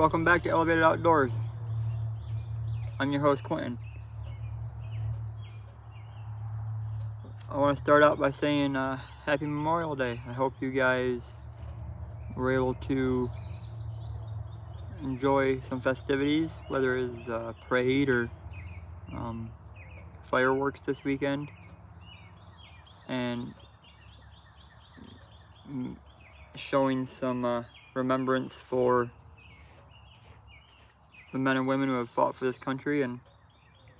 Welcome back to Elevated Outdoors. I'm your host, Quentin. I want to start out by saying Happy Memorial Day. I hope you guys were able to enjoy some festivities, whether it's a parade or fireworks this weekend, and showing some remembrance for the men and women who have fought for this country and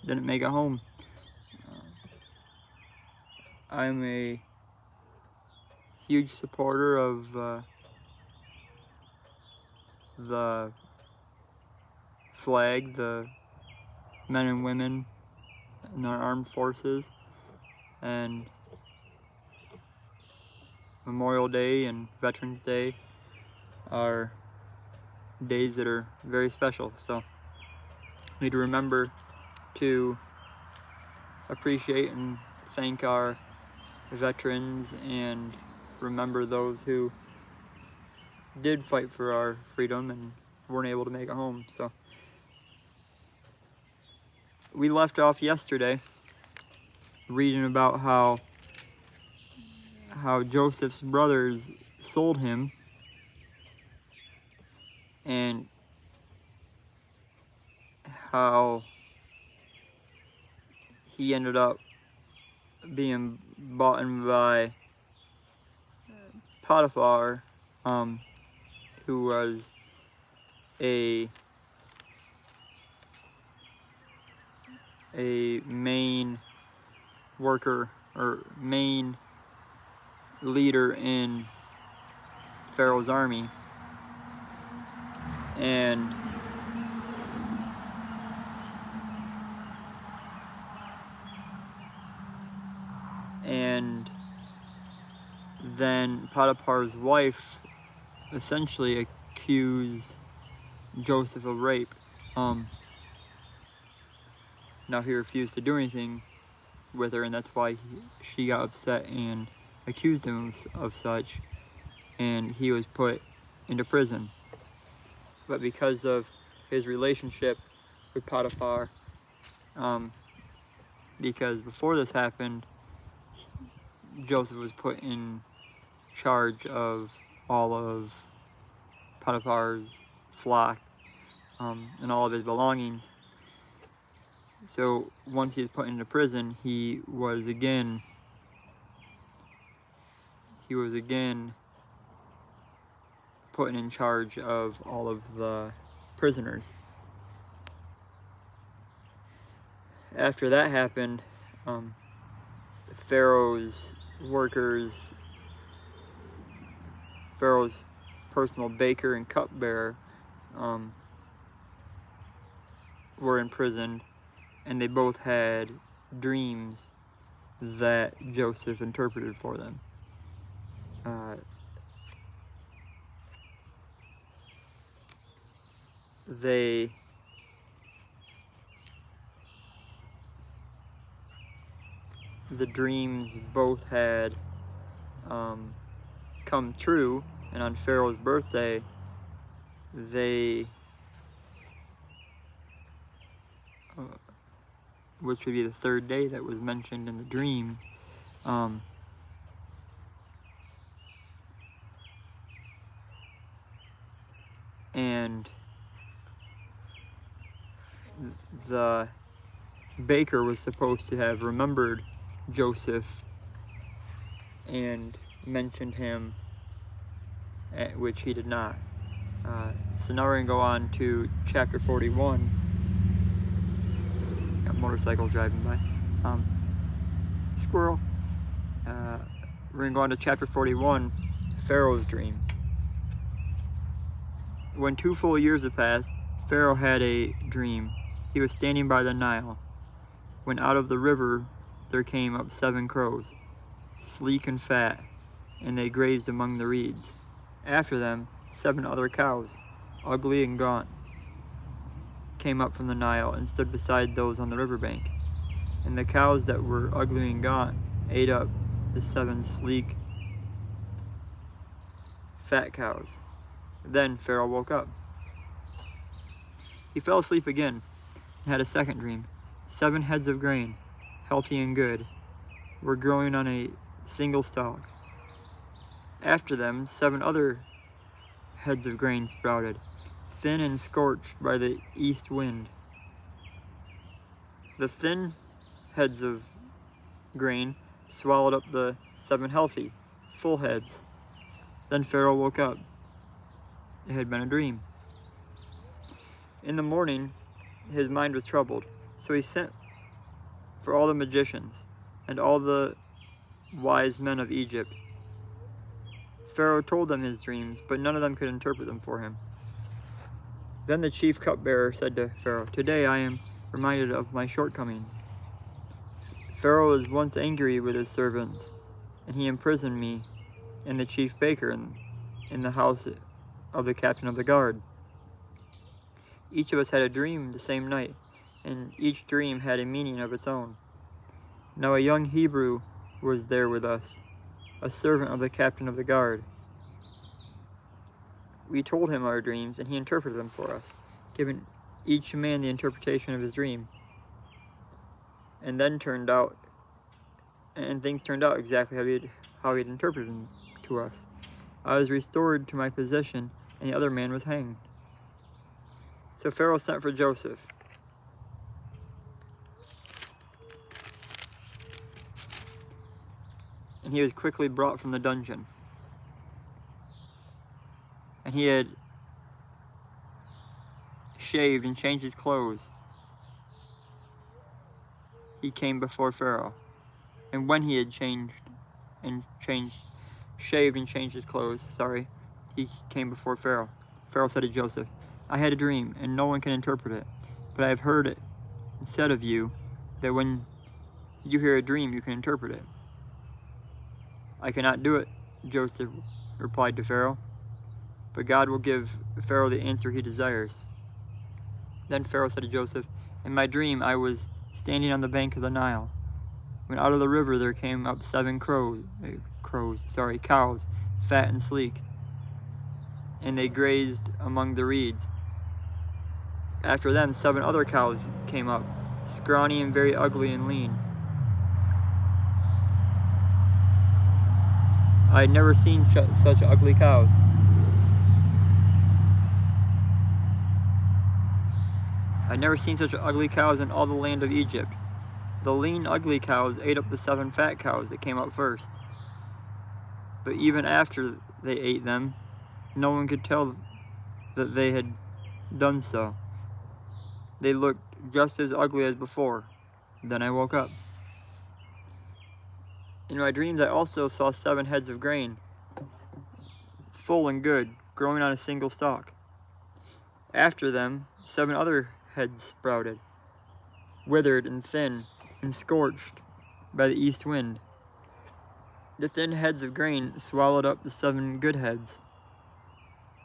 didn't make it home. I'm a huge supporter of the flag, the men and women in our armed forces, and Memorial Day and Veterans Day are days that are very special. So we need to remember to appreciate and thank our veterans and remember those who did fight for our freedom and weren't able to make it home. So we left off yesterday reading about how Joseph's brothers sold him, and how he ended up being bought in by Potiphar, who was a main worker or main leader in Pharaoh's army. And then Potiphar's wife essentially accused Joseph of rape. Now he refused to do anything with her, and that's why she got upset and accused him of such, and he was put into prison. But because of his relationship with Potiphar, because before this happened, Joseph was put in charge of all of Potiphar's flock and all of his belongings. So once he was put into prison, he was again put in charge of all of the prisoners. After that happened, Pharaoh's workers, Pharaoh's personal baker and cupbearer, were imprisoned, and they both had dreams that Joseph interpreted for them. The dreams both had come true, and on Pharaoh's birthday, which would be the third day that was mentioned in the dream, and the baker was supposed to have remembered Joseph and mentioned him, which he did not. So now we're going to go on to chapter 41. Got motorcycles driving by. Squirrel. We're going to go on to chapter 41, Pharaoh's dreams. When 2 full years had passed, Pharaoh had a dream. He was standing by the Nile, when out of the river there came up 7 crows, sleek and fat, and they grazed among the reeds. After them, 7 other cows, ugly and gaunt, came up from the Nile and stood beside those on the riverbank. And the cows that were ugly and gaunt ate up the 7 sleek, fat cows. Then Pharaoh woke up. He fell asleep again and had a second dream. 7 heads of grain, healthy and good, were growing on a single stalk. After them, 7 other heads of grain sprouted, thin and scorched by the east wind. The thin heads of grain swallowed up the 7 healthy, full heads. Then Pharaoh woke up. It had been a dream. In the morning, his mind was troubled, so he sent for all the magicians and all the wise men of Egypt. Pharaoh told them his dreams, but none of them could interpret them for him. Then the chief cupbearer said to Pharaoh, "Today I am reminded of my shortcomings. Pharaoh was once angry with his servants, and he imprisoned me and the chief baker in the house of the captain of the guard. Each of us had a dream the same night, and each dream had a meaning of its own. Now a young Hebrew was there with us, a servant of the captain of the guard. We told him our dreams, and he interpreted them for us, giving each man the interpretation of his dream. And things turned out exactly how he'd interpreted them to us. I was restored to my position, and the other man was hanged." So Pharaoh sent for Joseph. And he was quickly brought from the dungeon. And he had shaved and changed his clothes. He came before Pharaoh. And when he had shaved and changed his clothes, he came before Pharaoh. Pharaoh said to Joseph, "I had a dream, and no one can interpret it. But I have heard it said of you that when you hear a dream, you can interpret it." "I cannot do it," Joseph replied to Pharaoh, "but God will give Pharaoh the answer he desires." Then Pharaoh said to Joseph, "In my dream I was standing on the bank of the Nile, when out of the river there came up 7 cows, fat and sleek, and they grazed among the reeds. After them 7 other cows came up, scrawny and very ugly and lean. I had never seen such ugly cows. I'd never seen such ugly cows in all the land of Egypt. The lean, ugly cows ate up the 7 fat cows that came up first. But even after they ate them, no one could tell that they had done so. They looked just as ugly as before. Then I woke up. In my dreams I also saw 7 heads of grain, full and good, growing on a single stalk. After them 7 other heads sprouted, withered and thin and scorched by the east wind. The thin heads of grain swallowed up the 7 good heads.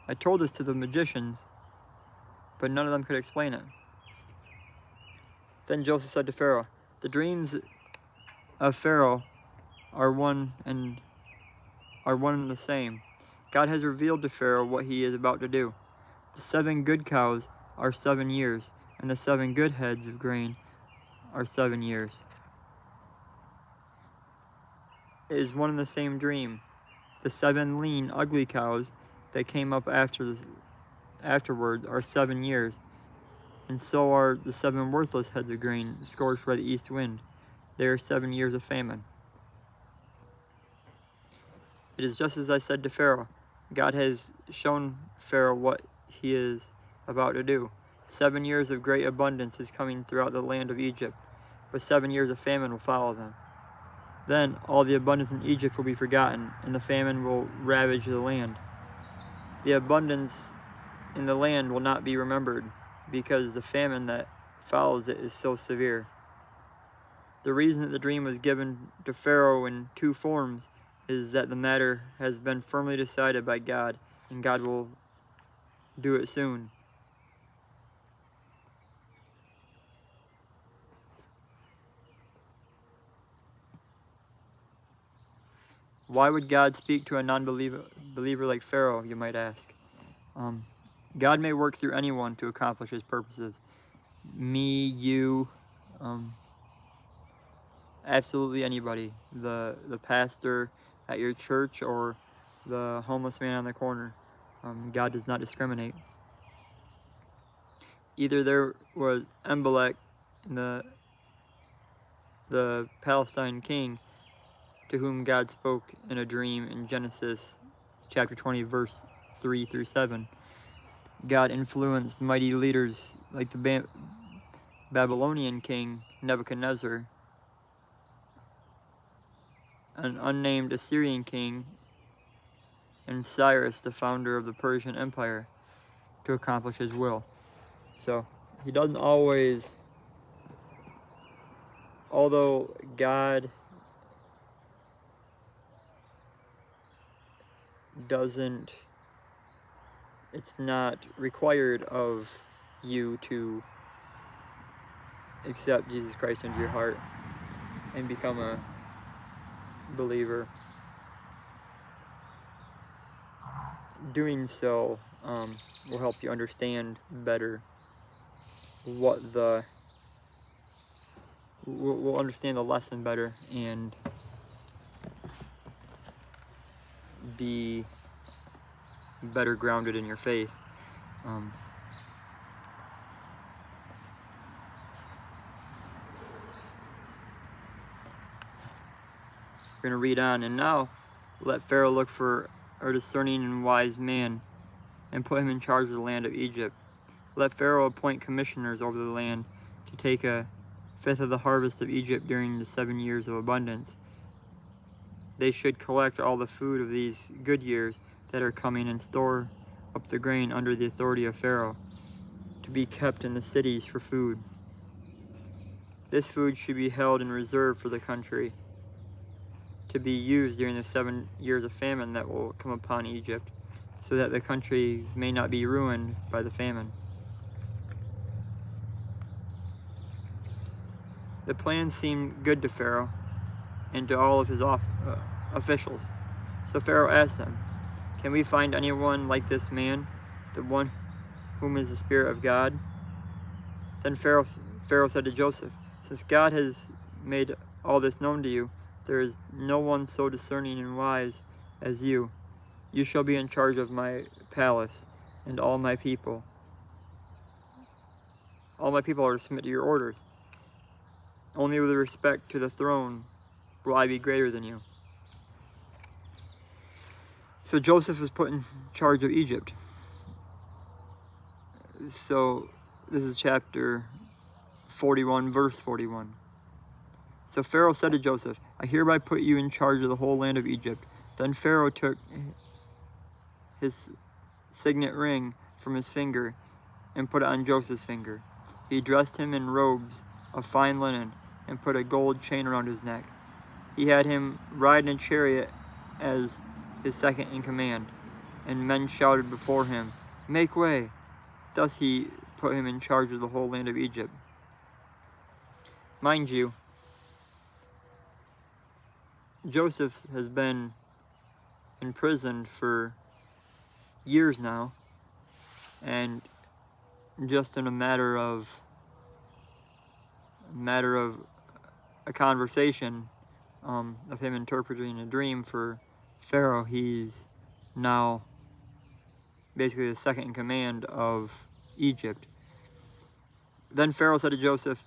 I told this to the magicians, but none of them could explain it. Then Joseph said to Pharaoh, "The dreams of Pharaoh are one and the same. God has revealed to Pharaoh what he is about to do. The 7 good cows are 7 years, and the 7 good heads of grain are 7 years. It is one and the same dream. The 7 lean, ugly cows that came up afterwards are 7 years, and so are the 7 worthless heads of grain scorched by the east wind. They are 7 years of famine. It is just as I said to Pharaoh. God has shown Pharaoh what he is about to do. 7 years of great abundance is coming throughout the land of Egypt, but 7 years of famine will follow them. Then all the abundance in Egypt will be forgotten, and the famine will ravage the land. The abundance in the land will not be remembered, because the famine that follows it is so severe. The reason that the dream was given to Pharaoh in 2 forms is that the matter has been firmly decided by God, and God will do it soon. Why would God speak to a non-believer like Pharaoh, you might ask? God may work through anyone to accomplish his purposes. Me, you, absolutely anybody. The pastor at your church or the homeless man on the corner. God does not discriminate. Either there was Abimelech, the Palestine king, to whom God spoke in a dream in Genesis chapter 20, verse 3 through 7. God influenced mighty leaders like the Babylonian king Nebuchadnezzar, an unnamed Assyrian king, and Cyrus, the founder of the Persian Empire, to accomplish his will. So he doesn't always, although God doesn't, it's not required of you to accept Jesus Christ into your heart and become a believer. Doing so will help you understand better what we'll understand the lesson better and be better grounded in your faith. We're going to read on. And now let Pharaoh look for a discerning and wise man and put him in charge of the land of Egypt. Let Pharaoh appoint commissioners over the land to take a fifth of the harvest of Egypt during the 7 years of abundance. They should collect all the food of these good years that are coming and store up the grain under the authority of Pharaoh, to be kept in the cities for food. This food should be held in reserve for the country, to be used during the 7 years of famine that will come upon Egypt, so that the country may not be ruined by the famine. The plan seemed good to Pharaoh and to all of his officials. So Pharaoh asked them, "Can we find anyone like this man, the one whom is the Spirit of God?" Then Pharaoh said to Joseph, "Since God has made all this known to you, there is no one so discerning and wise as you. You shall be in charge of my palace and all my people. All my people are to submit to your orders. Only with respect to the throne will I be greater than you." So Joseph was put in charge of Egypt. So this is chapter 41, verse 41. So Pharaoh said to Joseph, "I hereby put you in charge of the whole land of Egypt." Then Pharaoh took his signet ring from his finger and put it on Joseph's finger. He dressed him in robes of fine linen and put a gold chain around his neck. He had him ride in a chariot as his second in command, and men shouted before him, "Make way!" Thus he put him in charge of the whole land of Egypt. Mind you, Joseph has been imprisoned for years now, and just in a matter of a conversation of him interpreting a dream for Pharaoh, he's now basically the second in command of Egypt. Then Pharaoh said to Joseph,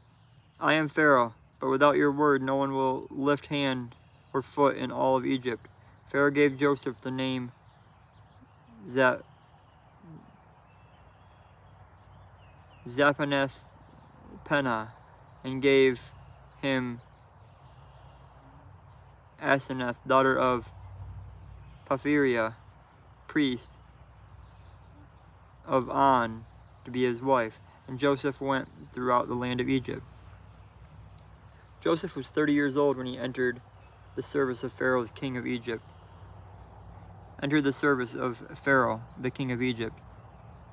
"I am Pharaoh, but without your word no one will lift hand or foot in all of Egypt." Pharaoh gave Joseph the name Zaphaneth-Paneah, and gave him Asenath, daughter of Porphyria, priest of On, to be his wife. And Joseph went throughout the land of Egypt. Joseph was 30 years old when he entered the service of Pharaoh, the king of Egypt.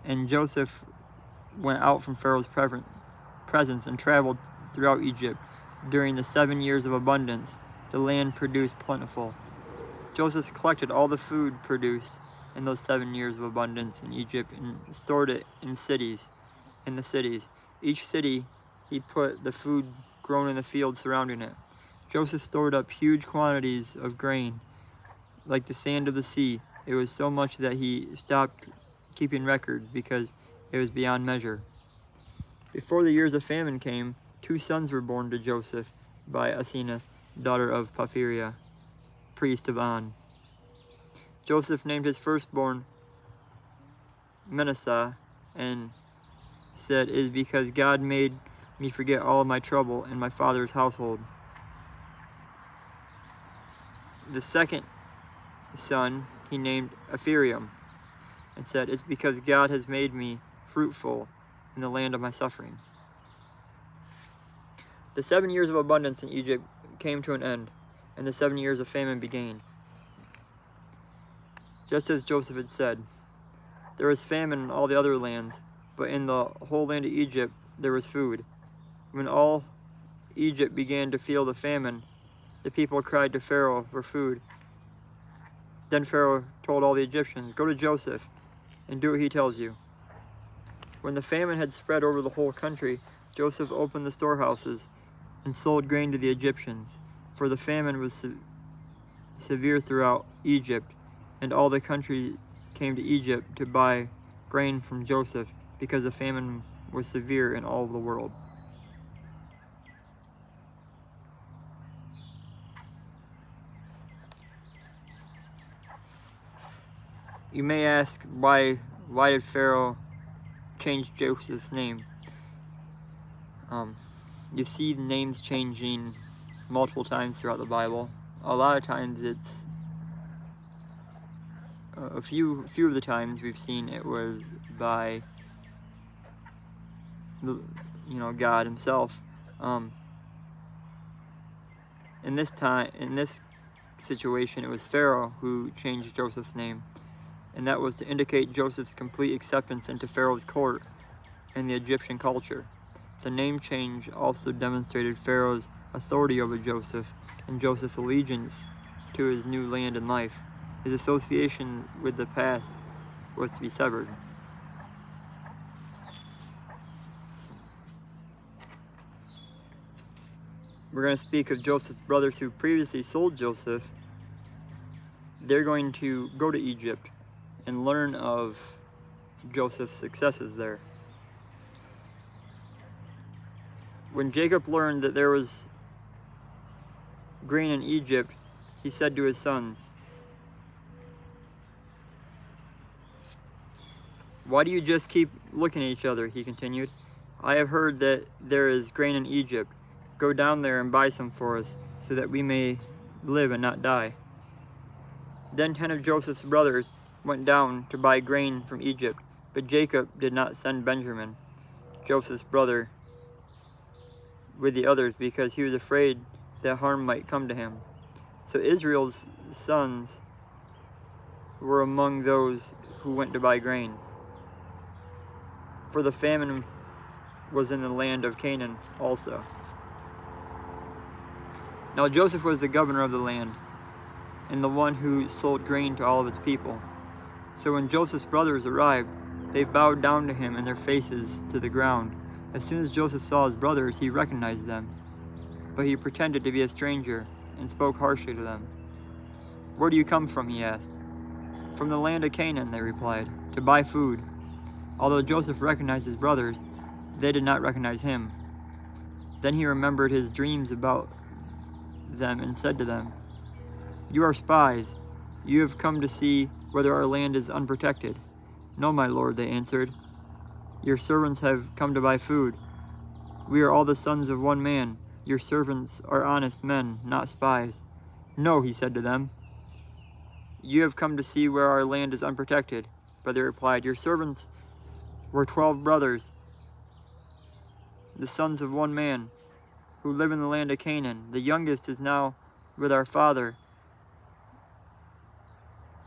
And Joseph went out from Pharaoh's presence and traveled throughout Egypt. During the 7 years of abundance, the land produced plentiful. Joseph collected all the food produced in those 7 years of abundance in Egypt and stored it in the cities. Each city, he put the food grown in the field surrounding it. Joseph stored up huge quantities of grain, like the sand of the sea. It was so much that he stopped keeping record because it was beyond measure. Before the years of famine came, 2 sons were born to Joseph by Asenath, daughter of Porphyria, priest of On. Joseph named his firstborn Manasseh and said, "It is because God made me forget all of my trouble in my father's household." The second son he named Ephraim and said, "It's because God has made me fruitful in the land of my suffering." The 7 years of abundance in Egypt came to an end, and the 7 years of famine began. Just as Joseph had said, there was famine in all the other lands, but in the whole land of Egypt there was food. When all Egypt began to feel the famine, the people cried to Pharaoh for food. Then Pharaoh told all the Egyptians, "Go to Joseph and do what he tells you." When the famine had spread over the whole country, Joseph opened the storehouses and sold grain to the Egyptians, for the famine was severe throughout Egypt, and all the country came to Egypt to buy grain from Joseph, because the famine was severe in all of the world. You may ask, why did Pharaoh change Joseph's name? You see names changing multiple times throughout the Bible. A lot of times it's a few of the times we've seen it was by God himself. In this situation, it was Pharaoh who changed Joseph's name, and that was to indicate Joseph's complete acceptance into Pharaoh's court and the Egyptian culture. The name change also demonstrated Pharaoh's authority over Joseph and Joseph's allegiance to his new land and life. His association with the past was to be severed. We're going to speak of Joseph's brothers who previously sold Joseph. They're going to go to Egypt and learn of Joseph's successes there. When Jacob learned that there was grain in Egypt, he said to his sons, "Why do you just keep looking at each other?" he continued. "I have heard that there is grain in Egypt. Go down there and buy some for us, so that we may live and not die." Then 10 of Joseph's brothers went down to buy grain from Egypt, but Jacob did not send Benjamin, Joseph's brother, with the others, because he was afraid that harm might come to him. So Israel's sons were among those who went to buy grain, for the famine was in the land of Canaan also. Now Joseph was the governor of the land, and the one who sold grain to all of its people. So when Joseph's brothers arrived, they bowed down to him and their faces to the ground. As soon as Joseph saw his brothers, he recognized them, but he pretended to be a stranger and spoke harshly to them. "Where do you come from?" he asked. "From the land of Canaan," they replied, "to buy food." Although Joseph recognized his brothers, they did not recognize him. Then he remembered his dreams about them and said to them, "You are spies. You have come to see whether our land is unprotected." "No, my lord," they answered. "Your servants have come to buy food. We are all the sons of one man. Your servants are honest men, not spies." "No," he said to them. "You have come to see where our land is unprotected." But they replied, "Your servants were 12 brothers, the sons of one man, who live in the land of Canaan. The youngest is now with our father,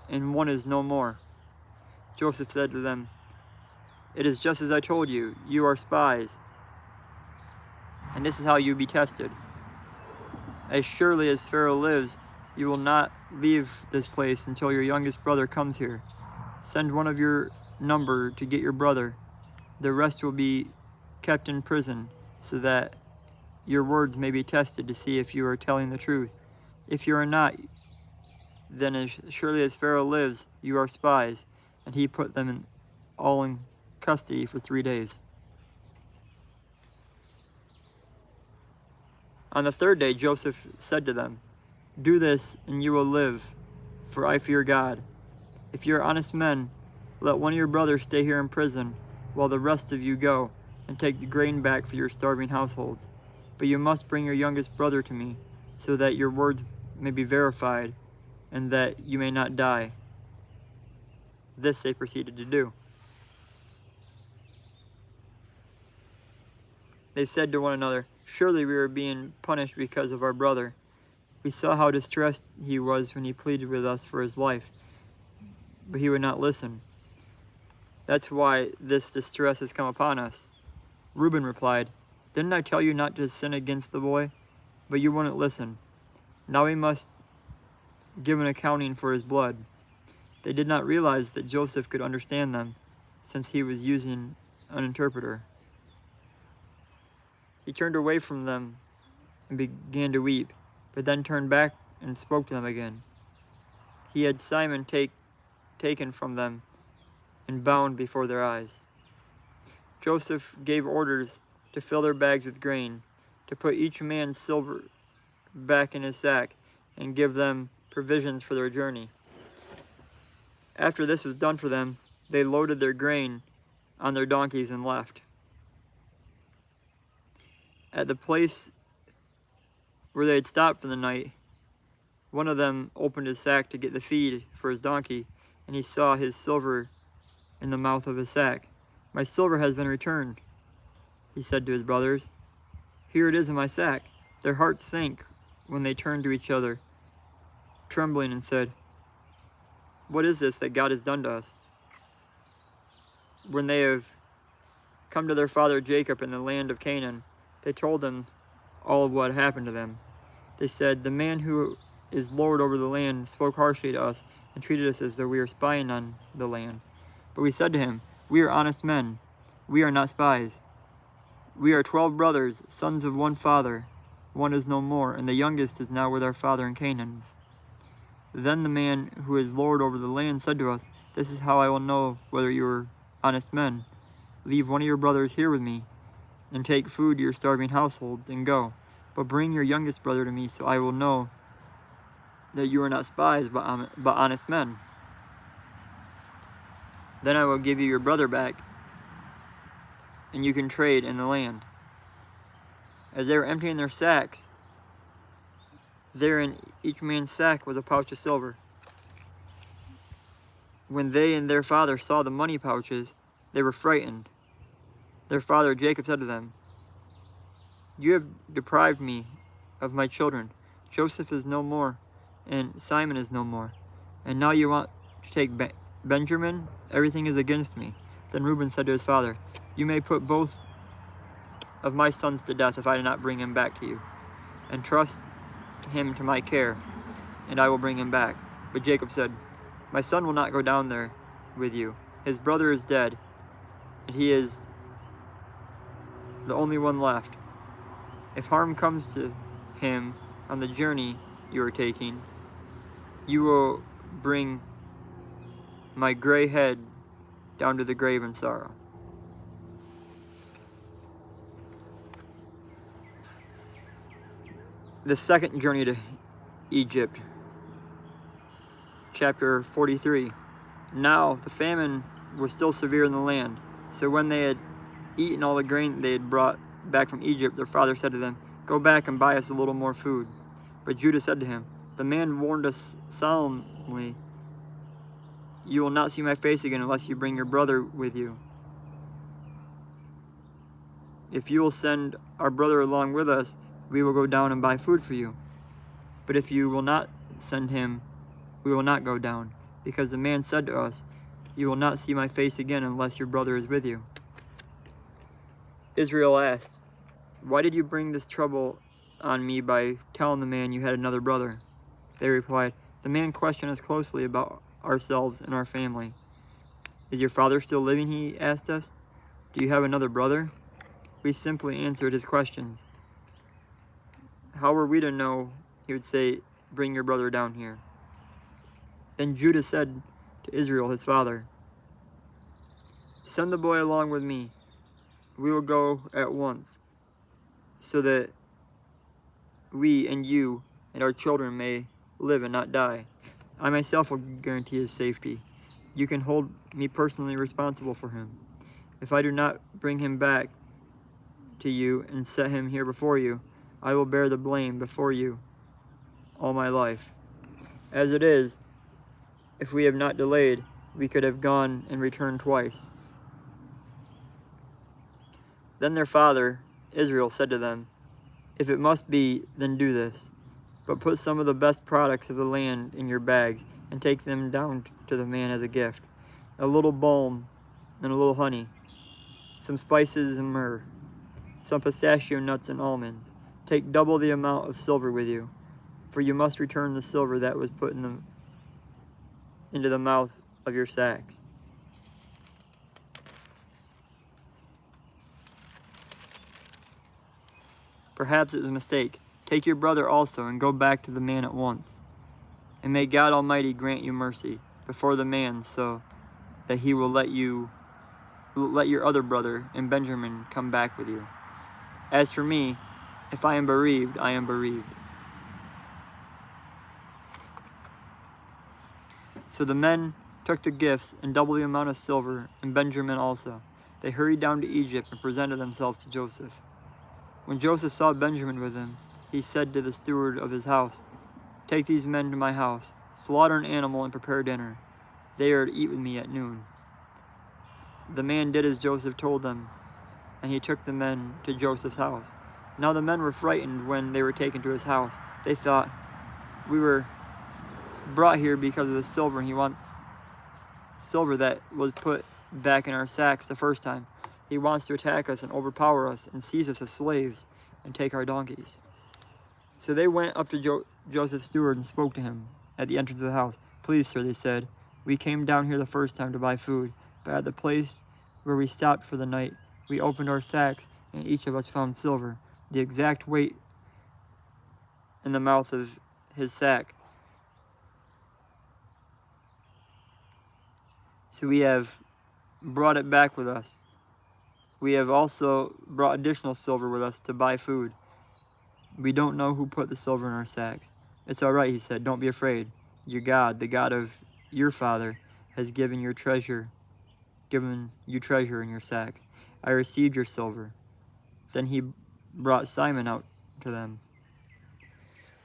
and one is no more." Joseph said to them, "It is just as I told you. You are spies, and this is how you be tested. As surely as Pharaoh lives, you will not leave this place until your youngest brother comes here. Send one of your number to get your brother. The rest will be kept in prison, so that your words may be tested to see if you are telling the truth. If you are not, then as surely as Pharaoh lives, you are spies." And he put them all in custody for 3 days. On the third day, Joseph said to them, "Do this, and you will live, for I fear God. If you are honest men, let one of your brothers stay here in prison, while the rest of you go and take the grain back for your starving households. But you must bring your youngest brother to me, so that your words may be verified, and that you may not die." This they proceeded to do. They said to one another, "Surely we are being punished because of our brother. We saw how distressed he was when he pleaded with us for his life, but he would not listen. That's why this distress has come upon us." Reuben replied, "Didn't I tell you not to sin against the boy? But you wouldn't listen. Now we must give an accounting for his blood." They did not realize that Joseph could understand them, since he was using an interpreter. He turned away from them and began to weep, but then turned back and spoke to them again. He had Simon taken from them and bound before their eyes. Joseph gave orders to fill their bags with grain, to put each man's silver back in his sack, and give them provisions for their journey. After this was done for them, they loaded their grain on their donkeys and left. At the place where they had stopped for the night, one of them opened his sack to get the feed for his donkey, and he saw his silver in the mouth of his sack. "My silver has been returned," he said to his brothers. "Here it is in my sack." Their hearts sank when they turned to each other, trembling, and said, "What is this that God has done to us?" When they have come to their father Jacob in the land of Canaan, they told him all of what happened to them. They said, "The man who is Lord over the land spoke harshly to us and treated us as though we were spying on the land. But we said to him, 'We are honest men. We are not spies. We are 12 brothers, sons of one father. One is no more, and the youngest is now with our father in Canaan.' Then the man who is Lord over the land said to us, 'This is how I will know whether you are honest men. Leave one of your brothers here with me, and take food to your starving households, and go. But bring your youngest brother to me, so I will know that you are not spies, but honest men. Then I will give you your brother back, and you can trade in the land.' As they were emptying their sacks, there in each man's sack was a pouch of silver. When they and their father saw the money pouches, they were frightened. Their father Jacob said to them, 'You have deprived me of my children. Joseph is no more, and Simon is no more. And now you want to take Benjamin? Everything is against me.' Then Reuben said to his father, 'You may put both of my sons to death if I do not bring him back to you. And trust him to my care, and I will bring him back.' But Jacob said, 'My son will not go down there with you. His brother is dead, and he is the only one left. If harm comes to him on the journey you are taking, you will bring my gray head down to the grave in sorrow.'" The second journey to Egypt. Chapter 43. Now the famine was still severe in the land. So when they had eaten all the grain they had brought back from Egypt, their father said to them, "Go back and buy us a little more food." But Judah said to him, "The man warned us solemnly, 'You will not see my face again unless you bring your brother with you. If you will send our brother along with us, we will go down and buy food for you. But if you will not send him, we will not go down, because the man said to us, "You will not see my face again unless your brother is with you."' Israel asked, 'Why did you bring this trouble on me by telling the man you had another brother?' They replied, 'The man questioned us closely about ourselves and our family. Is your father still living? He asked us. Do you have another brother? We simply answered his questions. How were we to know? He would say, bring your brother down here. Then Judah said to Israel, his father, send the boy along with me. We will go at once, so that we and you and our children may live and not die. I myself will guarantee his safety. You can hold me personally responsible for him. If I do not bring him back to you and set him here before you, I will bear the blame before you all my life. As it is, if we have not delayed, we could have gone and returned twice. Then their father, Israel, said to them, if it must be, then do this. But put some of the best products of the land in your bags and take them down to the man as a gift. A little balm and a little honey, some spices and myrrh, some pistachio nuts and almonds. Take double the amount of silver with you, for you must return the silver that was put into the mouth of your sacks. Perhaps it was a mistake. Take your brother also and go back to the man at once. And may God Almighty grant you mercy before the man, so that he will let your other brother and Benjamin come back with you. As for me, if I am bereaved, I am bereaved. So the men took the gifts and double the amount of silver, and Benjamin also. They hurried down to Egypt and presented themselves to Joseph. When Joseph saw Benjamin with him, he said to the steward of his house, take these men to my house, slaughter an animal and prepare dinner. They are to eat with me at noon. The man did as Joseph told them, and he took the men to Joseph's house. Now the men were frightened when they were taken to his house. They thought, we were brought here because of the silver, and he wants silver that was put back in our sacks the first time. He wants to attack us and overpower us and seize us as slaves and take our donkeys. So they went up to Joseph's steward and spoke to him at the entrance of the house. Please, sir, they said, we came down here the first time to buy food, but at the place where we stopped for the night, we opened our sacks, and each of us found silver, the exact weight in the mouth of his sack. So we have brought it back with us. We have also brought additional silver with us to buy food. We don't know who put the silver in our sacks. It's all right, he said. Don't be afraid. Your God, the God of your father, has given you treasure in your sacks. I received your silver. Then he brought Simon out to them.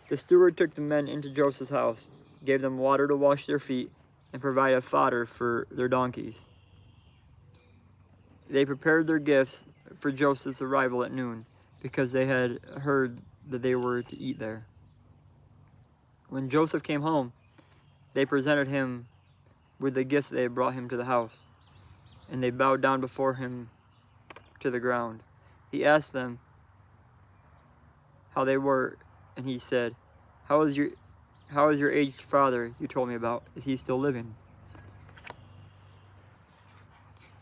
The steward took the men into Joseph's house, gave them water to wash their feet, and provided fodder for their donkeys. They prepared their gifts for Joseph's arrival at noon, because they had heard that they were to eat there. When Joseph came home, they presented him with the gifts they had brought him to the house, and they bowed down before him to the ground. He asked them how they were, and he said, How is your aged father you told me about? Is he still living?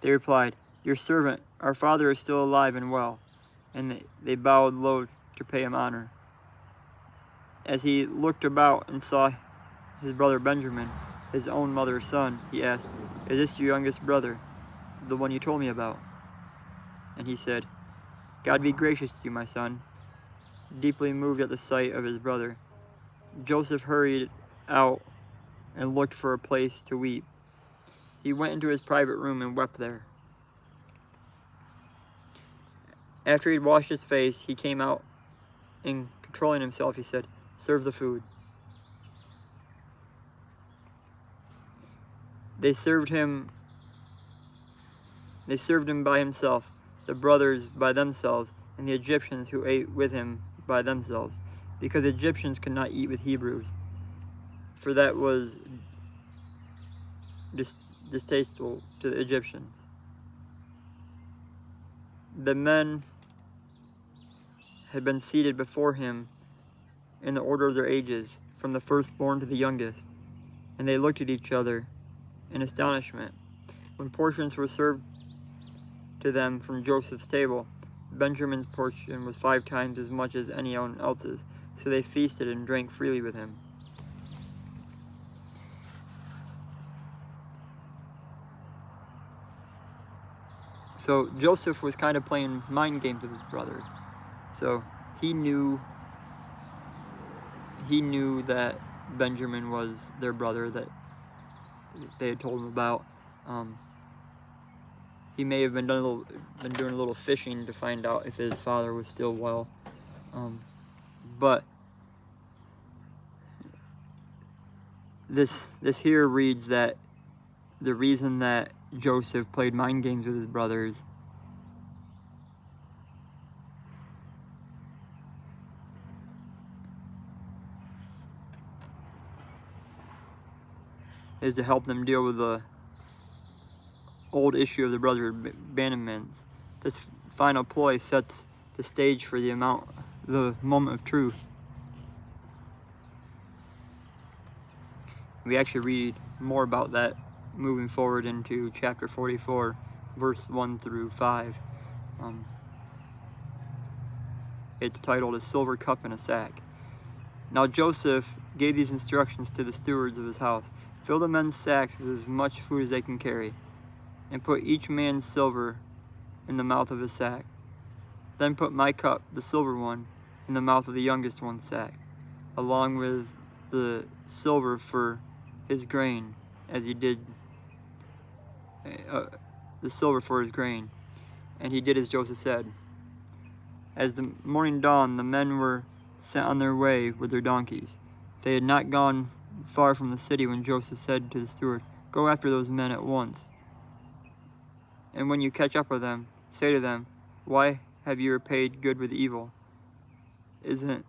They replied, Your servant, our father, is still alive and well. And they bowed low to pay him honor. As he looked about and saw his brother Benjamin, his own mother's son, he asked, Is this your youngest brother, the one you told me about? And he said, God be gracious to you, my son. Deeply moved at the sight of his brother, Joseph hurried out and looked for a place to weep. He went into his private room and wept there. After he'd washed his face, he came out, and controlling himself, he said, Serve the food. They served him by himself, the brothers by themselves, and the Egyptians who ate with him by themselves, because Egyptians could not eat with Hebrews, for that was distasteful to the Egyptians. The men had been seated before him in the order of their ages, from the firstborn to the youngest, and they looked at each other in astonishment. When portions were served to them from Joseph's table, Benjamin's portion was 5 times as much as anyone else's, so they feasted and drank freely with him. So Joseph was kind of playing mind games with his brother. So he knew that Benjamin was their brother that they had told him about. He may have been doing a little fishing to find out if his father was still well. But this here reads that the reason that Joseph played mind games with his brothers is to help them deal with the old issue of the brother abandonments. This final ploy sets the stage for the moment of truth. We actually read more about that moving forward into chapter 44, verse 1 through 5. It's titled A Silver Cup in a Sack. Now Joseph gave these instructions to the stewards of his house. Fill the men's sacks with as much food as they can carry, and put each man's silver in the mouth of his sack. Then put my cup, the silver one, in the mouth of the youngest one's sack, along with the silver for his grain, as he did the silver for his grain. And he did as Joseph said. As the morning dawned, the men were sent on their way with their donkeys. They had not gone far from the city when Joseph said to the steward, "Go after those men at once. And when you catch up with them, say to them, 'Why have you repaid good with evil? Isn't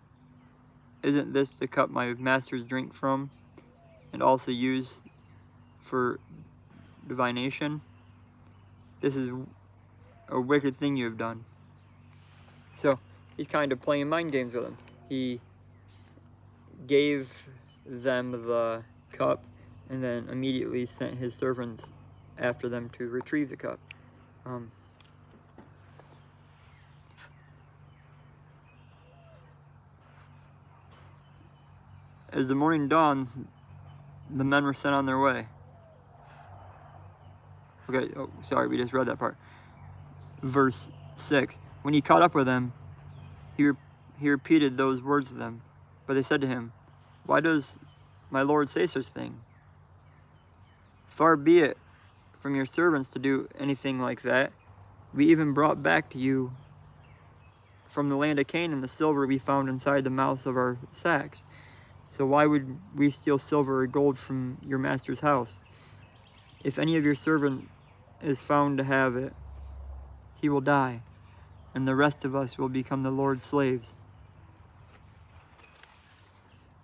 this the cup my masters drink from, and also use for divination? This is a wicked thing you have done.'" So he's kind of playing mind games with them. He gave them the cup and then immediately sent his servants after them to retrieve the cup. As the morning dawned, the men were sent on their way. Okay, oh, sorry, we just read that part. Verse 6. When he caught up with them, he repeated those words to them. But they said to him, "Why does my Lord say such thing? Far be it from your servants to do anything like that. We even brought back to you from the land of Canaan the silver we found inside the mouths of our sacks. So why would we steal silver or gold from your master's house? If any of your servants is found to have it, he will die, and the rest of us will become the Lord's slaves."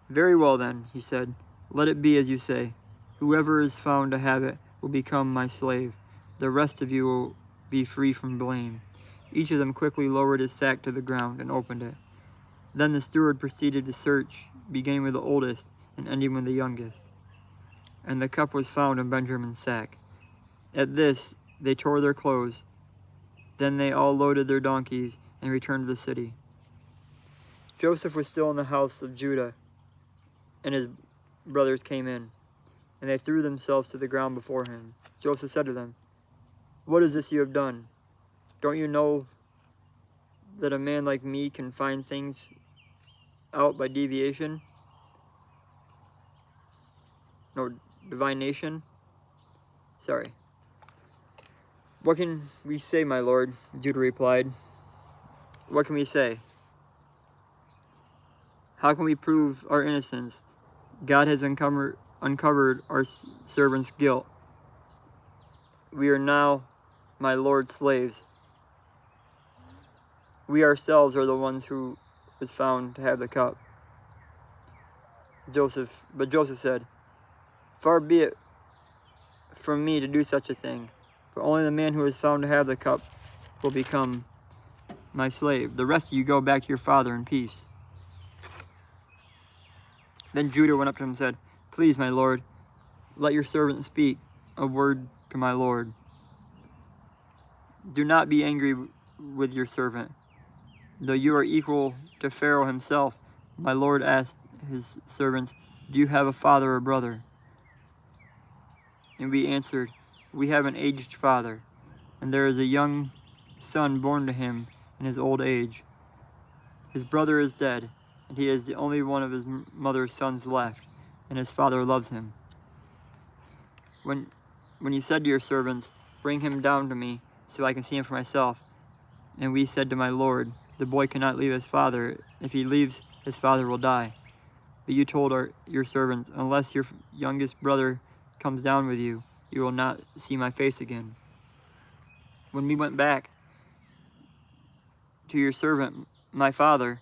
"Very well then," he said, "let it be as you say. Whoever is found to have it will become my slave. The rest of you will be free from blame." Each of them quickly lowered his sack to the ground and opened it. Then the steward proceeded to search, beginning with the oldest and ending with the youngest. And the cup was found in Benjamin's sack. At this, they tore their clothes. Then they all loaded their donkeys and returned to the city. Joseph was still in the house of Judah, and his brothers came in, and they threw themselves to the ground before him. Joseph said to them, "What is this you have done? Don't you know that a man like me can find things out by deviation? No, divination? Sorry. What can we say, my lord?" Judah replied. "What can we say? How can we prove our innocence? God has uncovered our servant's guilt. We are now my lord's slaves. We ourselves are the ones who was found to have the cup." But Joseph said, "Far be it from me to do such a thing, for only the man who is found to have the cup will become my slave. The rest of you go back to your father in peace." Then Judah went up to him and said, "Please, my lord, let your servant speak a word to my lord. Do not be angry with your servant. Though you are equal to Pharaoh himself, my lord asked his servants, do you have a father or brother? And we answered, we have an aged father, and there is a young son born to him in his old age. His brother is dead, and he is the only one of his mother's sons left, and his father loves him. When you said to your servants, bring him down to me, so I can see him for myself, and we said to my lord, the boy cannot leave his father. If he leaves, his father will die. But you told your servants, unless your youngest brother comes down with you, you will not see my face again. When we went back to your servant, my father,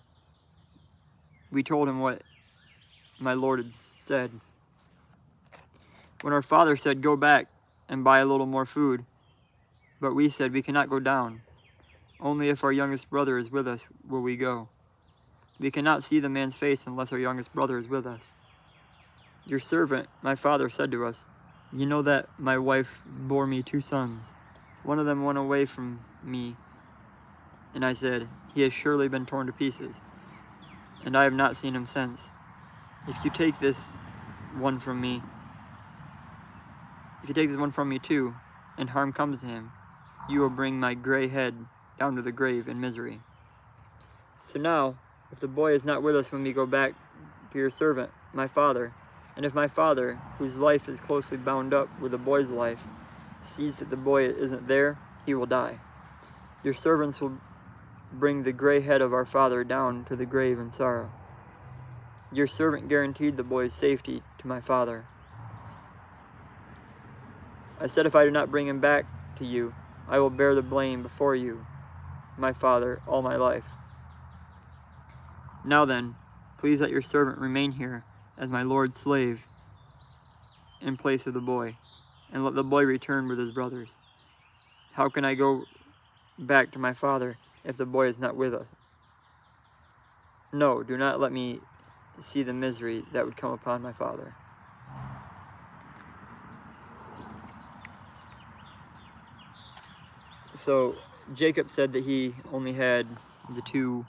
we told him what my lord had said. When our father said, go back and buy a little more food, but we said, we cannot go down. Only if our youngest brother is with us will we go. We cannot see the man's face unless our youngest brother is with us. Your servant, my father, said to us, you know that my wife bore me 2 sons. One of them went away from me, and I said, he has surely been torn to pieces, and I have not seen him since. If you take this one from me too, and harm comes to him, you will bring my gray head down to the grave in misery. So now, if the boy is not with us when we go back to your servant, my father, and if my father, whose life is closely bound up with the boy's life, sees that the boy isn't there, he will die. Your servants will bring the gray head of our father down to the grave in sorrow. Your servant guaranteed the boy's safety to my father. I said, if I do not bring him back to you, I will bear the blame before you, my father, all my life. Now then, please let your servant remain here as my lord's slave in place of the boy, and let the boy return with his brothers. How can I go back to my father if the boy is not with us? No, do not let me see the misery that would come upon my father. So Jacob said that he only had the two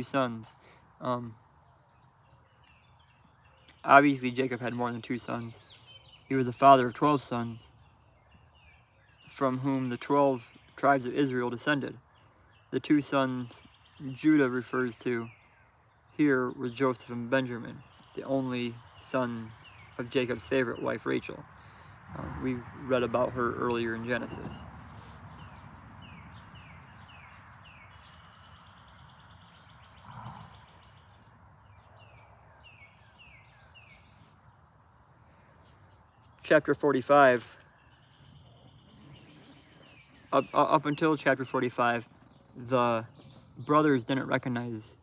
sons. Obviously, Jacob had more than 2 sons. He was the father of 12 sons, from whom the 12 tribes of Israel descended. The 2 sons Judah refers to here was Joseph and Benjamin, the only son of Jacob's favorite wife, Rachel. We read about her earlier in Genesis. Chapter 45, up until chapter 45, the brothers didn't recognize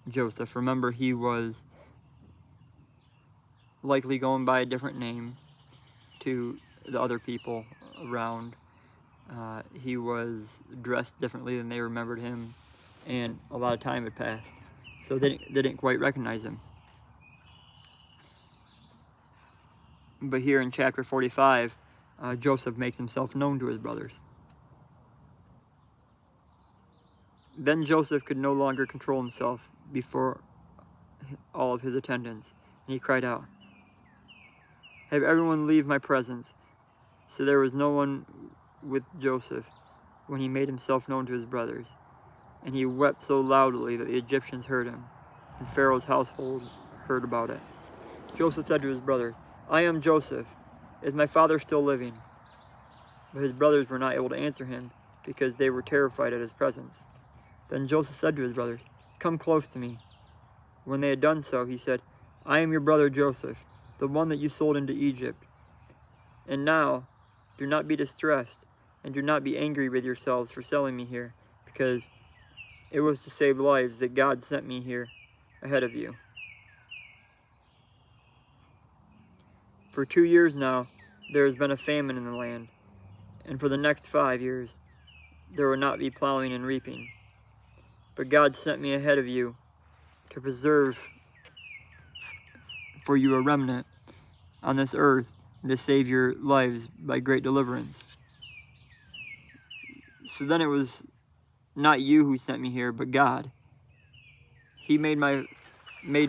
Joseph. Remember, he was likely going by a different name to the other people around. He was dressed differently than they remembered him, and a lot of time had passed, so they didn't quite recognize him. But here in chapter 45, Joseph makes himself known to his brothers. Then Joseph could no longer control himself before all of his attendants, and he cried out, have everyone leave my presence. So there was no one with Joseph when he made himself known to his brothers. And he wept so loudly that the Egyptians heard him, and Pharaoh's household heard about it. Joseph said to his brothers, I am Joseph. Is my father still living? But his brothers were not able to answer him, because they were terrified at his presence. Then Joseph said to his brothers, come close to me. When they had done so, he said, I am your brother Joseph, the one that you sold into Egypt. And now, do not be distressed, and do not be angry with yourselves for selling me here, because it was to save lives that God sent me here ahead of you. For 2 years now, there has been a famine in the land, and for the next 5 years, there will not be plowing and reaping. But God sent me ahead of you to preserve for you a remnant on this earth and to save your lives by great deliverance. So then it was not you who sent me here, but God. He made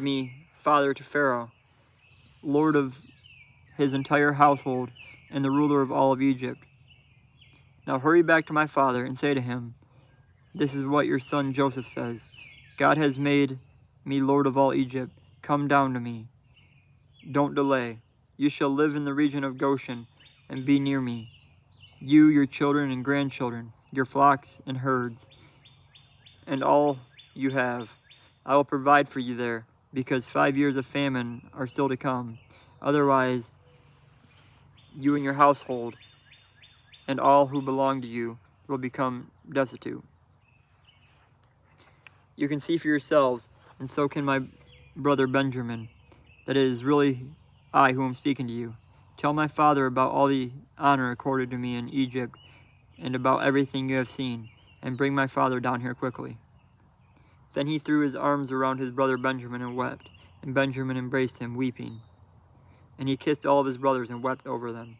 me father to Pharaoh, lord of his entire household, and the ruler of all of Egypt. Now hurry back to my father and say to him, this is what your son Joseph says. God has made me lord of all Egypt. Come down to me. Don't delay. You shall live in the region of Goshen and be near me. You, your children and grandchildren, your flocks and herds, and all you have. I will provide for you there, because 5 years of famine are still to come. Otherwise, you and your household and all who belong to you will become destitute. You can see for yourselves, and so can my brother Benjamin, that it is really I who am speaking to you. Tell my father about all the honor accorded to me in Egypt and about everything you have seen, and bring my father down here quickly. Then he threw his arms around his brother Benjamin and wept, and Benjamin embraced him, weeping. And he kissed all of his brothers and wept over them.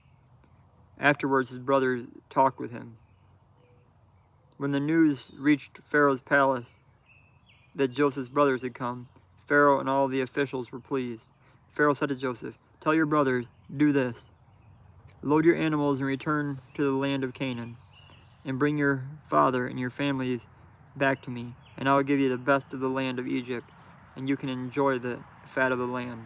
Afterwards his brothers talked with him. When the news reached Pharaoh's palace that Joseph's brothers had come, Pharaoh and all the officials were pleased. Pharaoh said to Joseph, tell your brothers, do this. Load your animals and return to the land of Canaan, and bring your father and your families back to me, and I will give you the best of the land of Egypt, and you can enjoy the fat of the land.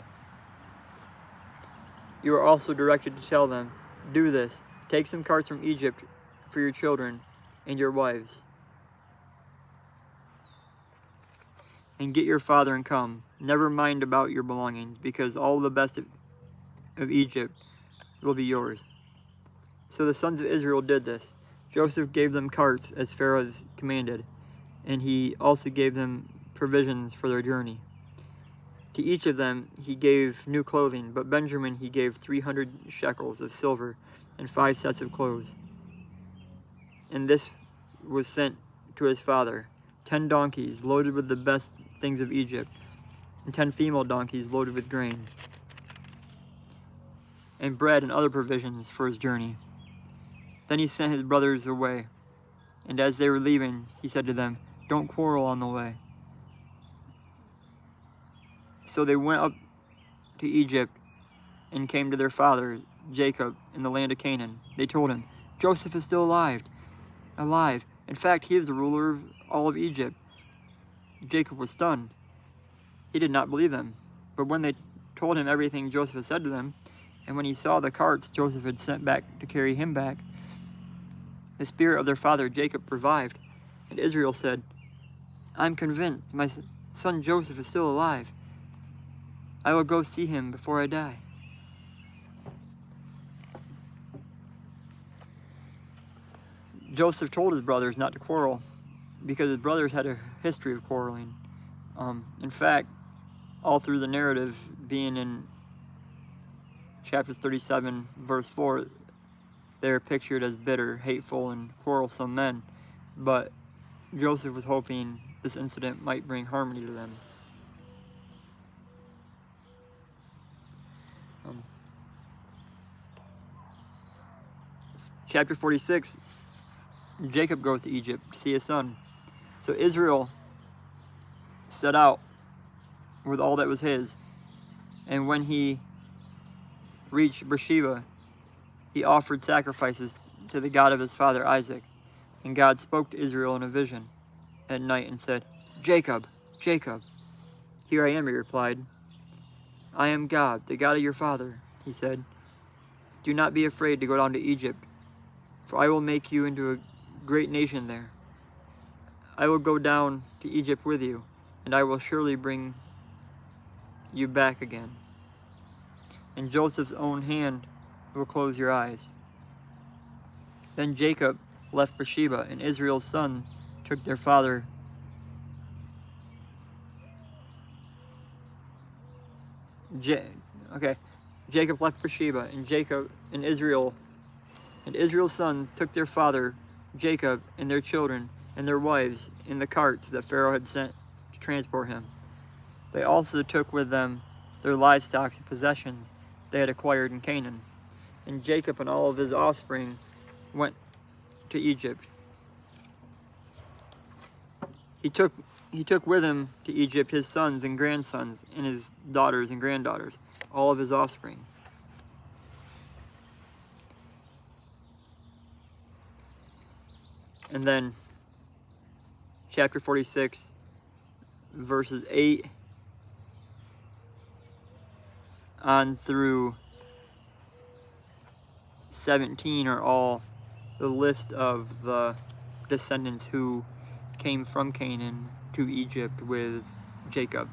You are also directed to tell them, do this, take some carts from Egypt for your children and your wives, and get your father and come. Never mind about your belongings, because all the best of Egypt will be yours. So the sons of Israel did this. Joseph gave them carts as Pharaoh commanded, and he also gave them provisions for their journey. To each of them he gave new clothing, but Benjamin he gave 300 shekels of silver and 5 sets of clothes. And this was sent to his father, 10 donkeys loaded with the best things of Egypt, and 10 female donkeys loaded with grain, and bread and other provisions for his journey. Then he sent his brothers away, and as they were leaving, he said to them, don't quarrel on the way. So they went up to Egypt and came to their father, Jacob, in the land of Canaan. They told him, Joseph is still alive. In fact, he is the ruler of all of Egypt. Jacob was stunned. He did not believe them. But when they told him everything Joseph had said to them, and when he saw the carts Joseph had sent back to carry him back, the spirit of their father Jacob revived. And Israel said, I'm convinced my son Joseph is still alive. I will go see him before I die. Joseph told his brothers not to quarrel because his brothers had a history of quarreling. In fact, all through the narrative, being in chapters 37, verse 4, they are pictured as bitter, hateful, and quarrelsome men. But Joseph was hoping this incident might bring harmony to them. Chapter 46, Jacob goes to Egypt to see his son. So Israel set out with all that was his. And when he reached Beersheba, he offered sacrifices to the God of his father Isaac. And God spoke to Israel in a vision at night and said, Jacob, Jacob. Here I am, he replied. I am God, the God of your father, he said. Do not be afraid to go down to Egypt, for I will make you into a great nation there. I will go down to Egypt with you, and I will surely bring you back again. And Joseph's own hand will close your eyes. Then Jacob left Beersheba, and Israel's son took their father Jacob left Beersheba, and Israel's son took their father Jacob and their children and their wives in the carts that Pharaoh had sent to transport him. They also took with them their livestock and possessions they had acquired in Canaan. And Jacob and all of his offspring went to Egypt. He took with him to Egypt his sons and grandsons and his daughters and granddaughters, all of his offspring. And then chapter 46, verses 8 on through 17 are all the list of the descendants who came from Canaan to Egypt with Jacob.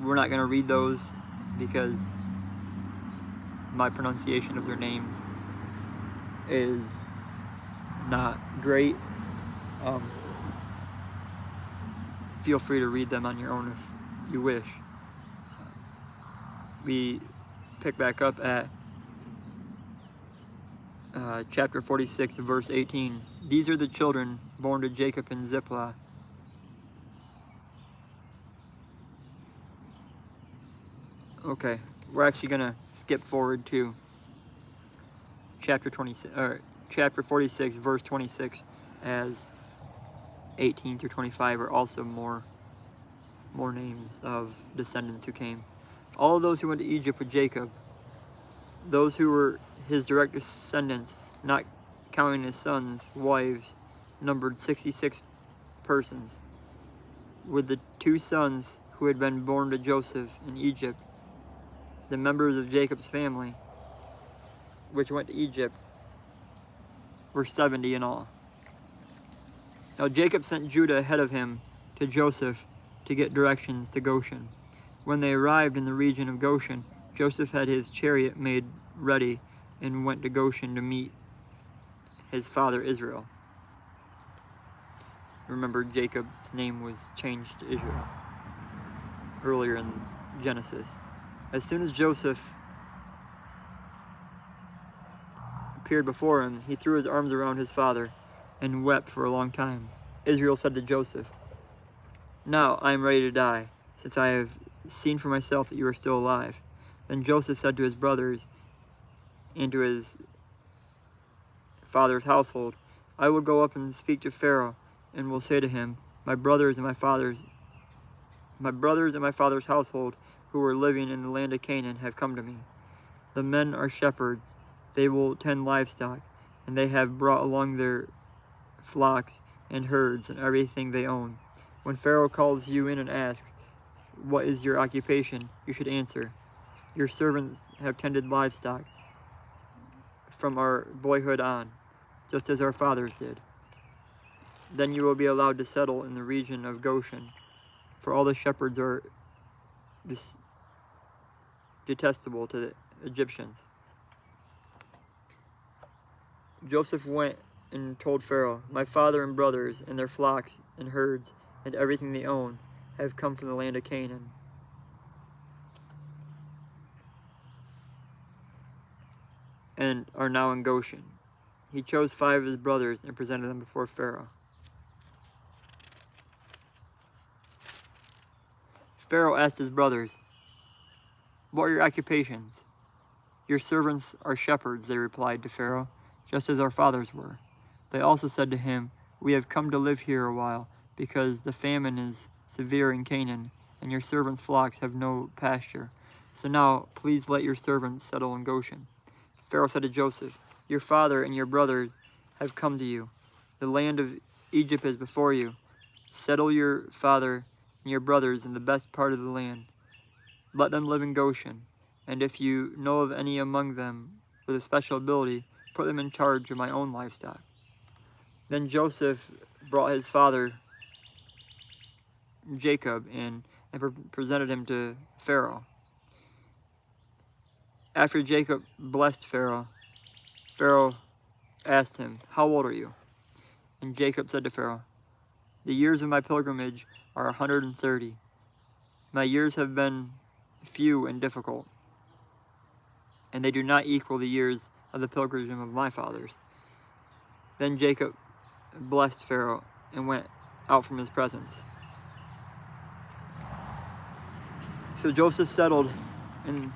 We're not going to read those because my pronunciation of their names is not great. Feel free to read them on your own if you wish. We pick back up at chapter 46, verse 18. These are the children born to Jacob in Ziplah. Okay, we're actually going to skip forward to chapter 46, verse 26, as 18 through 25 are also more names of descendants who came. All of those who went to Egypt with Jacob, those who were his direct descendants, not counting his sons' wives, numbered 66 persons. With the 2 sons who had been born to Joseph in Egypt, the members of Jacob's family, which went to Egypt, were 70 in all. Now Jacob sent Judah ahead of him to Joseph to get directions to Goshen. When they arrived in the region of Goshen, Joseph had his chariot made ready and went to Goshen to meet his father Israel. Remember, Jacob's name was changed to Israel earlier in Genesis. As soon as Joseph appeared before him, he threw his arms around his father and wept for a long time. Israel said to Joseph, "Now I am ready to die, since I have seen for myself that you are still alive." Then Joseph said to his brothers and to his father's household, "I will go up and speak to Pharaoh, and will say to him, my brothers and my father's household who were living in the land of Canaan have come to me. The men are shepherds, they will tend livestock, and they have brought along their flocks and herds and everything they own. When Pharaoh calls you in and asks, 'What is your occupation?' you should answer, 'Your servants have tended livestock from our boyhood on, just as our fathers did.' Then you will be allowed to settle in the region of Goshen, for all the shepherds are detestable to the Egyptians." Joseph went and told Pharaoh, "My father and brothers and their flocks and herds and everything they own have come from the land of Canaan. And are now in Goshen." He chose 5 of his brothers and presented them before Pharaoh. Pharaoh asked his brothers, "What are your occupations?" "Your servants are shepherds," they replied to Pharaoh, "just as our fathers were." They also said to him, "We have come to live here a while, because the famine is severe in Canaan, and your servants' flocks have no pasture. So now, please let your servants settle in Goshen." Pharaoh said to Joseph, "Your father and your brothers have come to you. The land of Egypt is before you. Settle your father and your brothers in the best part of the land. Let them live in Goshen, and if you know of any among them with a special ability, put them in charge of my own livestock." Then Joseph brought his father Jacob in and presented him to Pharaoh. After Jacob blessed Pharaoh, Pharaoh asked him, "How old are you?" And Jacob said to Pharaoh, "The years of my pilgrimage are 130. My years have been few and difficult, and they do not equal the years of the pilgrimage of my fathers." Then Jacob blessed Pharaoh and went out from his presence. So Joseph settled in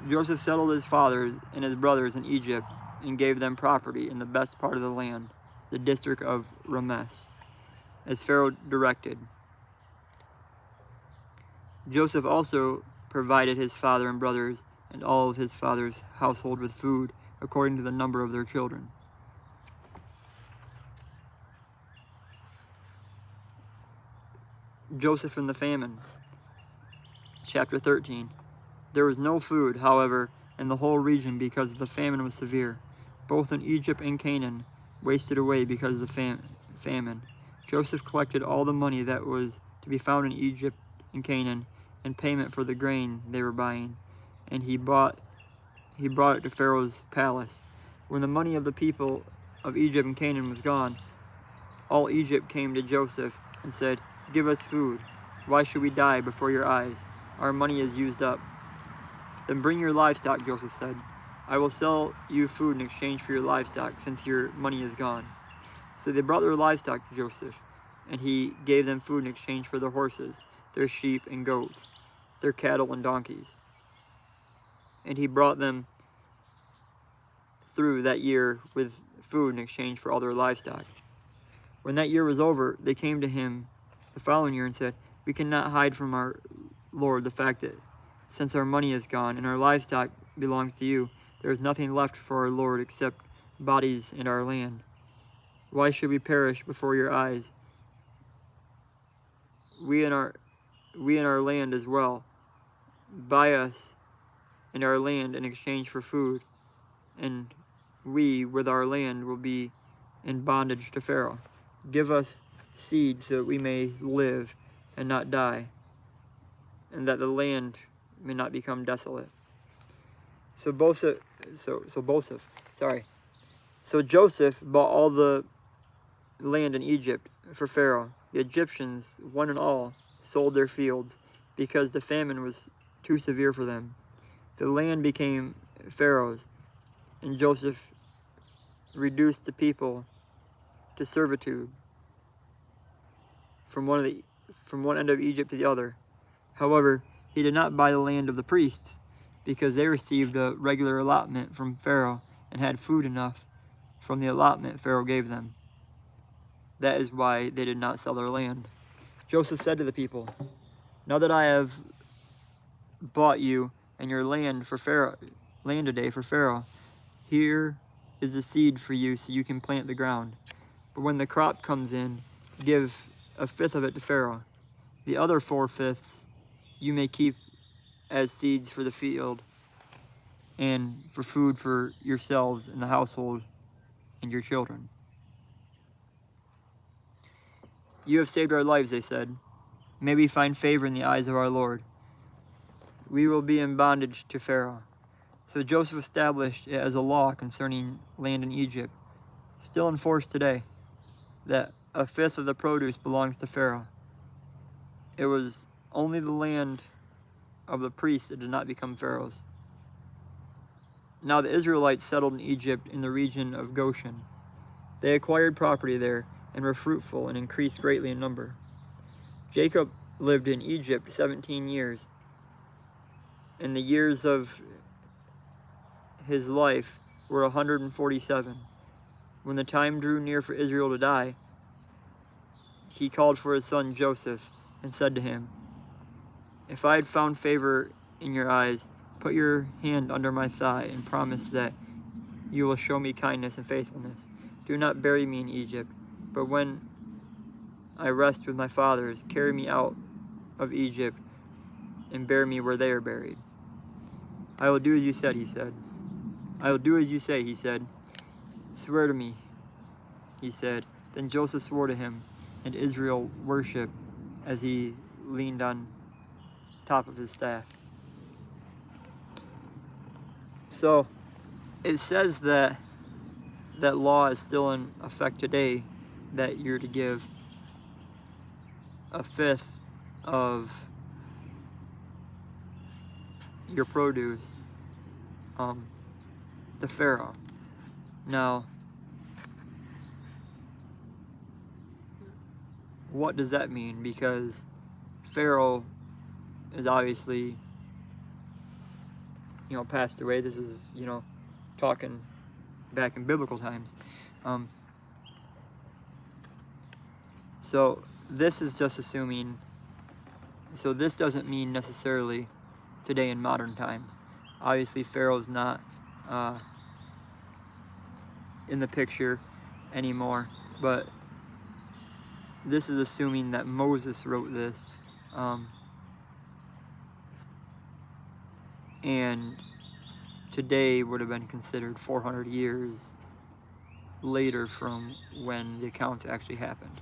Joseph settled his fathers and his brothers in Egypt and gave them property in the best part of the land, the district of Rameses, as Pharaoh directed. Joseph also provided his father and brothers and all of his father's household with food according to the number of their children. Joseph and the famine. Chapter 13. There was no food, however, in the whole region because the famine was severe. Both in Egypt and Canaan wasted away because of the famine. Joseph collected all the money that was to be found in Egypt and Canaan in payment for the grain they were buying, and he brought it to Pharaoh's palace. When the money of the people of Egypt and Canaan was gone, all Egypt came to Joseph and said, "Give us food. Why should we die before your eyes? Our money is used up." "Then bring your livestock," Joseph said. "I will sell you food in exchange for your livestock, since your money is gone." So they brought their livestock to Joseph, and he gave them food in exchange for their horses, their sheep and goats, their cattle and donkeys. And he brought them through that year with food in exchange for all their livestock. When that year was over, they came to him the following year and said, "We cannot hide from our Lord the fact that since our money is gone and our livestock belongs to you, there is nothing left for our Lord except bodies in our land. Why should we perish before your eyes? We and our land as well. Buy us and our land in exchange for food, and we with our land will be in bondage to Pharaoh. Give us seed so that we may live and not die, and that the land may not become desolate." So Joseph bought all the land in Egypt for Pharaoh. The Egyptians, one and all, sold their fields because the famine was too severe for them. The land became Pharaoh's, and Joseph reduced the people to servitude from one end of Egypt to the other. However, he did not buy the land of the priests, because they received a regular allotment from Pharaoh and had food enough from the allotment Pharaoh gave them. That is why they did not sell their land. Joseph said to the people, "Now that I have bought you and your land today for Pharaoh, here is the seed for you so you can plant the ground. But when the crop comes in, give a fifth of it to Pharaoh. The other 4/5 you may keep as seeds for the field and for food for yourselves and the household and your children." "You have saved our lives," they said. "May we find favor in the eyes of our Lord. We will be in bondage to Pharaoh." So Joseph established it as a law concerning land in Egypt, still in force today, that a fifth of the produce belongs to Pharaoh. It was only the land of the priests that did not become Pharaoh's. Now the Israelites settled in Egypt in the region of Goshen. They acquired property there and were fruitful and increased greatly in number. Jacob lived in Egypt 17 years. And the years of his life were 147. When the time drew near for Israel to die, he called for his son Joseph and said to him, "If I had found favor in your eyes, put your hand under my thigh and promise that you will show me kindness and faithfulness. Do not bury me in Egypt, but when I rest with my fathers, carry me out of Egypt and bury me where they are buried." "I will do as you said," he said. "I will do as you say," he said. "Swear to me," he said. Then Joseph swore to him, and Israel worshipped as he leaned on top of his staff. So it says that that law is still in effect today, that you're to give a fifth of your produce to Pharaoh. Now, what does that mean? Because Pharaoh is obviously passed away. This is, talking back in biblical times. So this is just assuming, so this doesn't mean necessarily today in modern times. Obviously Pharaoh's not in the picture anymore, but this is assuming that Moses wrote this, and today would have been considered 400 years later from when the accounts actually happened.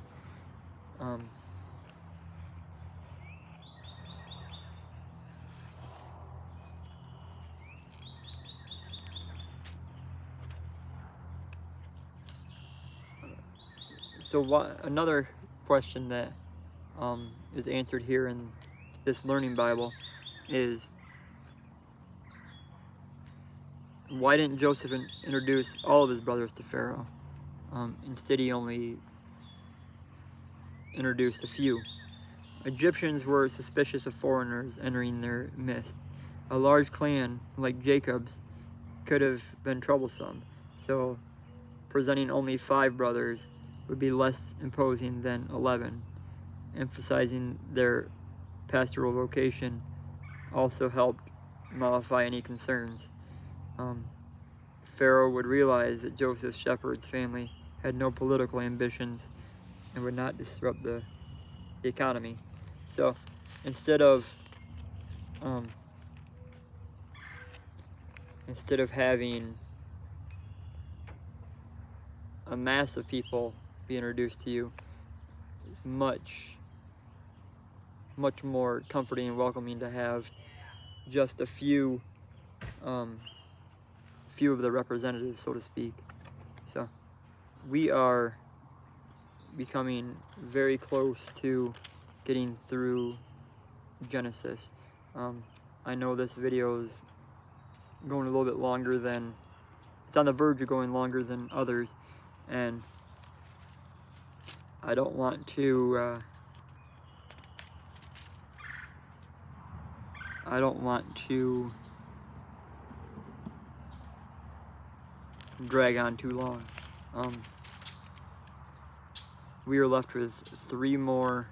So another question that is answered here in this learning Bible is, why didn't Joseph introduce all of his brothers to Pharaoh? Instead, he only introduced a few. Egyptians were suspicious of foreigners entering their midst. A large clan like Jacob's could have been troublesome, so presenting only 5 brothers would be less imposing than 11. Emphasizing their pastoral vocation also helped mollify any concerns. Pharaoh would realize that Joseph's shepherd's family had no political ambitions and would not disrupt the economy. So instead of having a mass of people be introduced to you, it's much more comforting and welcoming to have just a few of the representatives, so to speak. So we are becoming very close to getting through Genesis. I know this video is going a little bit longer than, it's on the verge of going longer than others, and I don't want to drag on too long. We are left with 3 more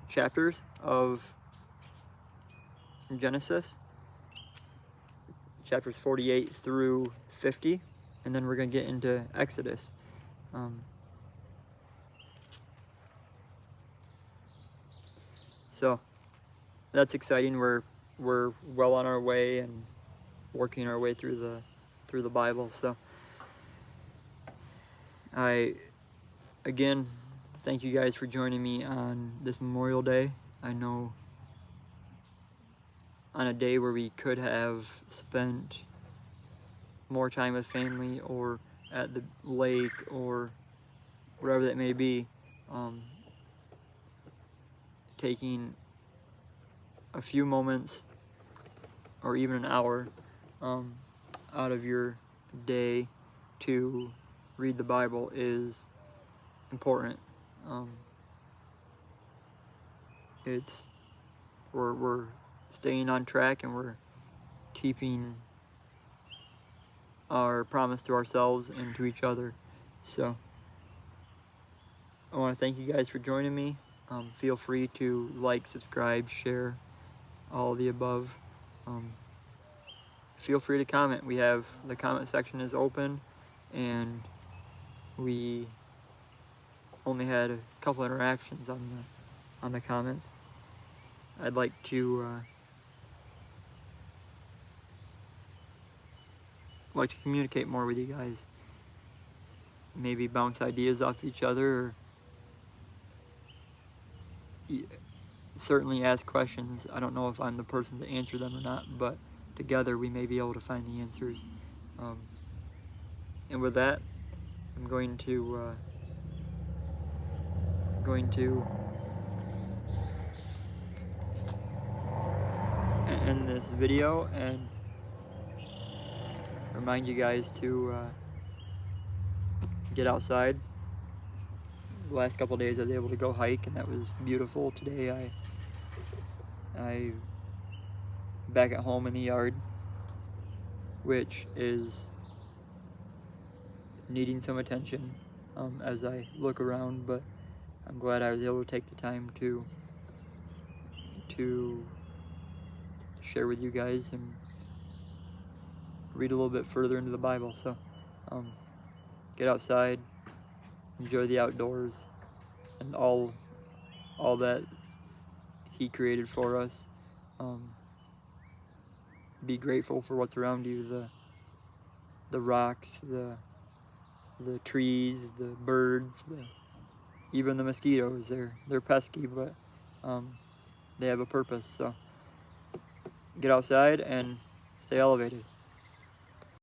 chapters of Genesis, chapters 48 through 50, and then we're going to get into Exodus. So that's exciting. We're well on our way and working our way through the Bible. So I again thank you guys for joining me on this Memorial Day. I know on a day where we could have spent more time with family or at the lake or wherever that may be, taking a few moments or even an hour out of your day to read the Bible is important. We're staying on track, and we're keeping our promise to ourselves and to each other. So I want to thank you guys for joining me. Feel free to like, subscribe, share, all of the above. Feel free to comment. We have, the comment section is open, and we only had a couple interactions on the comments. I'd like to communicate more with you guys. Maybe bounce ideas off each other, or certainly ask questions. I don't know if I'm the person to answer them or not, but together we may be able to find the answers. And with that, I'm going to end this video and remind you guys to get outside. The last couple of days I was able to go hike, and that was beautiful. Today I back at home in the yard, which is needing some attention as I look around, but I'm glad I was able to take the time to share with you guys and read a little bit further into the Bible. So get outside, enjoy the outdoors and all that He created for us. Be grateful for what's around you, the rocks, the trees, the birds, even the mosquitoes. They're pesky, but they have a purpose. So get outside and stay elevated.